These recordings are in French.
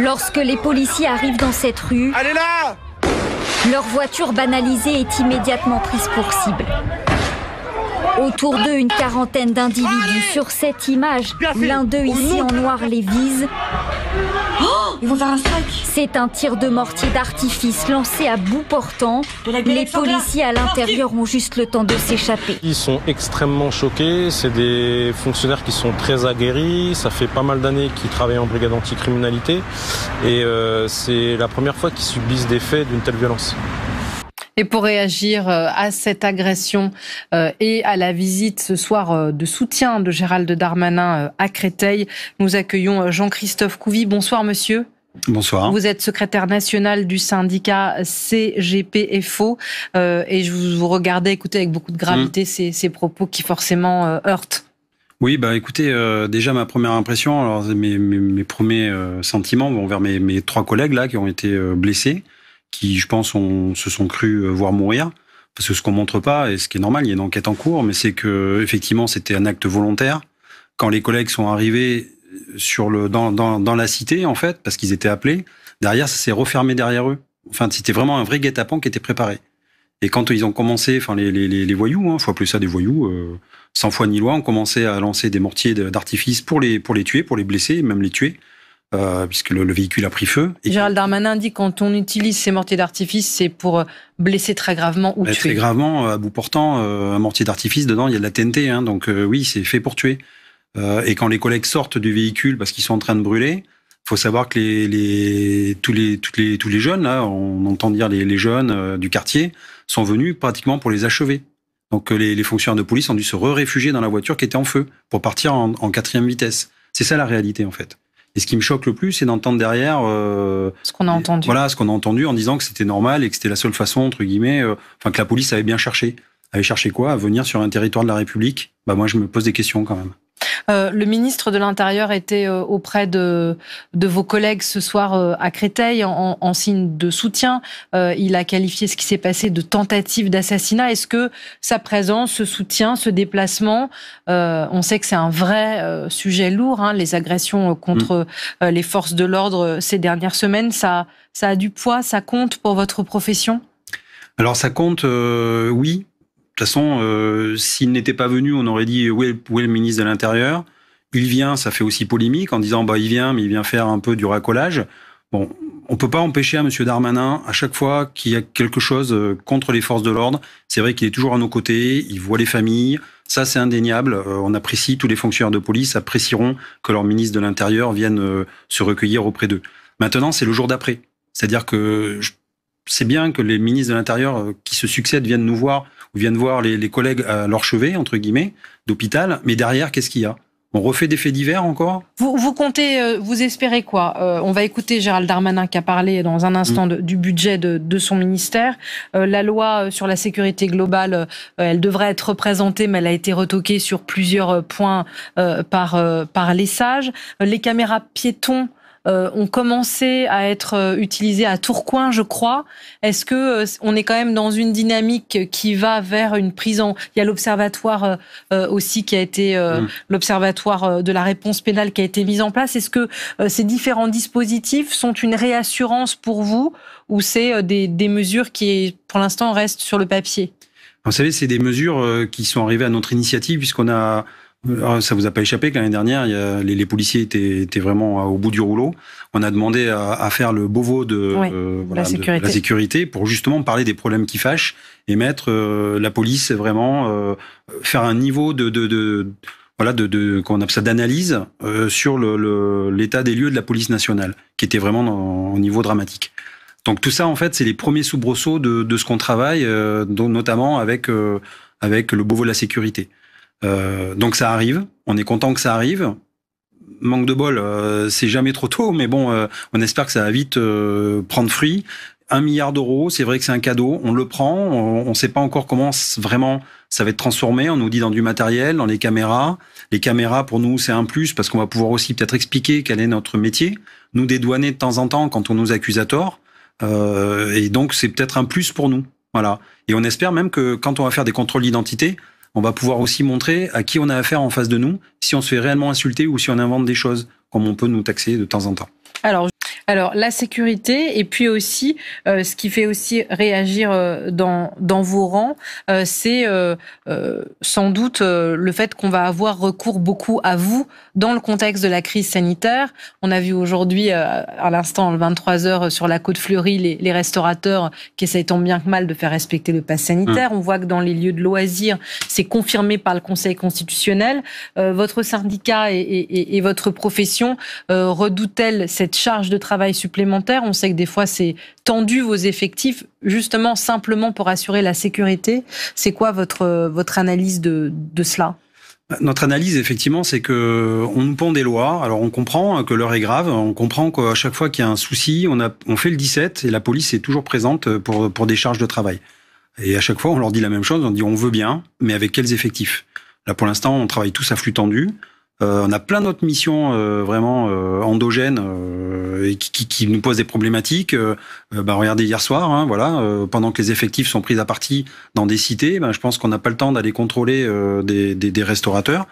Lorsque les policiers arrivent dans cette rue, allez là, leur voiture banalisée est immédiatement prise pour cible. Autour d'eux, une quarantaine d'individus. Sur cette image, l'un d'eux ici en noir les vise. Oh, ils vont faire un strike. C'est un tir de mortier d'artifice lancé à bout portant. Les policiers à l'intérieur ont juste le temps de s'échapper. Ils sont extrêmement choqués. C'est des fonctionnaires qui sont très aguerris. Ça fait pas mal d'années qu'ils travaillent en brigade anticriminalité. Et c'est la première fois qu'ils subissent des faits d'une telle violence. Et pour réagir à cette agression et à la visite ce soir de soutien de Gérald Darmanin à Créteil, nous accueillons Jean-Christophe Couvi. Bonsoir monsieur. Bonsoir. Vous êtes secrétaire national du syndicat CGPFO et je vous regardais écouter avec beaucoup de gravité ces propos qui forcément heurtent. Oui, bah écoutez, déjà ma première impression, alors mes premiers sentiments vont vers mes 3 collègues là qui ont été blessés, qui, je pense, se sont crus voir mourir. Parce que ce qu'on montre pas, et ce qui est normal, il y a une enquête en cours, mais c'est que effectivement c'était un acte volontaire. Quand les collègues sont arrivés dans la cité, en fait, parce qu'ils étaient appelés, derrière, ça s'est refermé derrière eux. Enfin, c'était vraiment un vrai guet-apens qui était préparé. Et quand ils ont commencé, enfin les voyous, faut appeler ça des voyous, sans foi ni loi, ont commencé à lancer des mortiers d'artifice pour les tuer, pour les blesser, même les tuer. Puisque le véhicule a pris feu. Et Gérald Darmanin dit que quand on utilise ces mortiers d'artifice, c'est pour blesser très gravement ou tuer. Très gravement, à bout portant, un mortier d'artifice, dedans, il y a de la TNT, hein, donc oui, c'est fait pour tuer. Et quand les collègues sortent du véhicule parce qu'ils sont en train de brûler, faut savoir que tous les jeunes, là, on entend dire les jeunes du quartier, sont venus pratiquement pour les achever. Donc les fonctionnaires de police ont dû se réfugier dans la voiture qui était en feu pour partir en 4e vitesse. C'est ça la réalité, en fait. Et ce qui me choque le plus, c'est d'entendre derrière... ce qu'on a entendu. Voilà, ce qu'on a entendu en disant que c'était normal et que c'était la seule façon, entre guillemets, que la police avait bien cherché. Avait cherché quoi? À venir sur un territoire de la République? Bah moi, je me pose des questions quand même. Le ministre de l'Intérieur était auprès de vos collègues ce soir à Créteil en signe de soutien. Il a qualifié ce qui s'est passé de tentative d'assassinat. Est-ce que sa présence, ce soutien, ce déplacement, on sait que c'est un vrai sujet lourd, hein, les agressions contre les forces de l'ordre ces dernières semaines, ça a du poids, ça compte pour votre profession? Alors ça compte, oui. De toute façon, s'il n'était pas venu, on aurait dit où est le ministre de l'Intérieur. Il vient, ça fait aussi polémique en disant il vient, mais il vient faire un peu du racolage. Bon, on peut pas empêcher à M. Darmanin, à chaque fois qu'il y a quelque chose contre les forces de l'ordre, c'est vrai qu'il est toujours à nos côtés, il voit les familles, ça c'est indéniable. On apprécie, tous les fonctionnaires de police apprécieront que leur ministre de l'Intérieur vienne se recueillir auprès d'eux. Maintenant, c'est le jour d'après. C'est-à-dire que c'est bien que les ministres de l'Intérieur qui se succèdent viennent nous voir, ou viennent voir les collègues à leur chevet, entre guillemets, d'hôpital, mais derrière, qu'est-ce qu'il y a? On refait des faits divers encore? Vous comptez, vous espérez quoi? On va écouter Gérald Darmanin qui a parlé dans un instant du budget de son ministère. La loi sur la sécurité globale, elle devrait être représentée, mais elle a été retoquée sur plusieurs points par les sages. Les caméras piétons ont commencé à être utilisés à Tourcoing, je crois. Est-ce que on est quand même dans une dynamique qui va vers une prise en... Il y a l'observatoire aussi qui a été... l'observatoire de la réponse pénale qui a été mis en place. Est-ce que ces différents dispositifs sont une réassurance pour vous ou c'est des mesures qui, pour l'instant, restent sur le papier? Vous savez, c'est des mesures qui sont arrivées à notre initiative puisqu'on a... Ça vous a pas échappé que l'année dernière, les policiers étaient vraiment au bout du rouleau. On a demandé à faire le Beauvau de la sécurité pour justement parler des problèmes qui fâchent et mettre la police vraiment faire un niveau qu'on appelle ça d'analyse sur l'état des lieux de la police nationale, qui était vraiment au niveau dramatique. Donc tout ça, en fait, c'est les premiers soubresauts de ce qu'on travaille, notamment avec le Beauvau de la sécurité. Donc ça arrive, on est content que ça arrive. Manque de bol, c'est jamais trop tôt, mais bon, on espère que ça va vite prendre fruit. 1 milliard d'euros, c'est vrai que c'est un cadeau, on le prend, on ne sait pas encore comment vraiment ça va être transformé, on nous dit dans du matériel, dans les caméras. Les caméras, pour nous, c'est un plus parce qu'on va pouvoir aussi peut-être expliquer quel est notre métier, nous dédouaner de temps en temps quand on nous accuse à tort, et donc c'est peut-être un plus pour nous. Voilà. Et on espère même que quand on va faire des contrôles d'identité, on va pouvoir aussi montrer à qui on a affaire en face de nous, si on se fait réellement insulter ou si on invente des choses, comme on peut nous taxer de temps en temps. Alors, Alors, la sécurité, et puis aussi, ce qui fait aussi réagir dans vos rangs, c'est sans doute le fait qu'on va avoir recours beaucoup à vous dans le contexte de la crise sanitaire. On a vu aujourd'hui, à l'instant, à 23h, sur la côte Fleurie, les restaurateurs qui essayent tant bien que mal de faire respecter le pass sanitaire. On voit que dans les lieux de loisirs, c'est confirmé par le Conseil constitutionnel. Votre syndicat et votre profession redoute-t-elle cette charge de travail supplémentaire? On sait que des fois, c'est tendu vos effectifs, justement, simplement pour assurer la sécurité. C'est quoi votre analyse de cela? Notre analyse, effectivement, c'est que on nous pond des lois. Alors, on comprend que l'heure est grave. On comprend qu'à chaque fois qu'il y a un souci, on fait le 17 et la police est toujours présente pour des charges de travail. Et à chaque fois, on leur dit la même chose. On dit on veut bien, mais avec quels effectifs? Là, pour l'instant, on travaille tous à flux tendu. On a plein d'autres missions vraiment endogènes et qui nous posent des problématiques. Regardez hier soir, voilà, pendant que les effectifs sont pris à partie dans des cités, je pense qu'on n'a pas le temps d'aller contrôler des restaurateurs.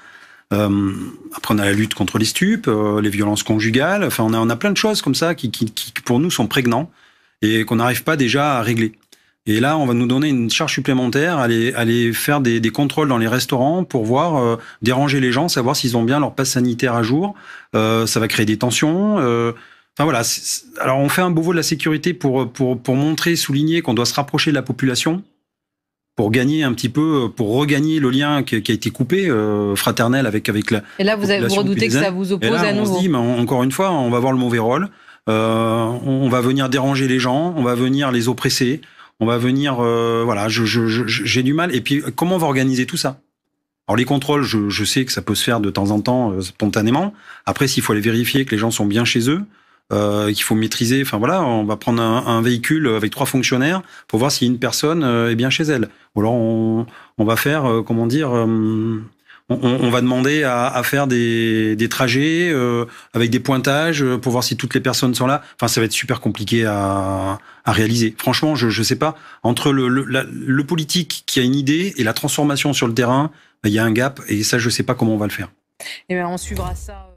Après, on a la lutte contre les stupes, les violences conjugales. Enfin, on a plein de choses comme ça qui pour nous sont prégnants et qu'on n'arrive pas déjà à régler. Et là, on va nous donner une charge supplémentaire, aller faire des contrôles dans les restaurants pour voir, déranger les gens, savoir s'ils ont bien leur passe sanitaire à jour. Ça va créer des tensions. Enfin voilà. Alors, on fait un Beauvau de la sécurité pour montrer, souligner qu'on doit se rapprocher de la population, pour gagner un petit peu, pour regagner le lien qui a été coupé, fraternel avec la. Et là, vous redoutez que ça vous oppose à nouveau. On se dit, encore une fois, on va avoir le mauvais rôle. On va venir déranger les gens, on va venir les oppresser. On va venir, voilà, j'ai du mal. Et puis, comment on va organiser tout ça? Alors, les contrôles, je sais que ça peut se faire de temps en temps, spontanément. Après, s'il faut aller vérifier que les gens sont bien chez eux, qu'il faut maîtriser, enfin voilà, on va prendre un véhicule avec 3 fonctionnaires pour voir si une personne est bien chez elle. Ou alors, on va faire, comment dire... On va demander à faire des trajets avec des pointages pour voir si toutes les personnes sont là. Enfin, ça va être super compliqué à réaliser. Franchement, je sais pas. Entre le politique qui a une idée et la transformation sur le terrain, il y a un gap et ça, je sais pas comment on va le faire. Eh bien, on suivra ça.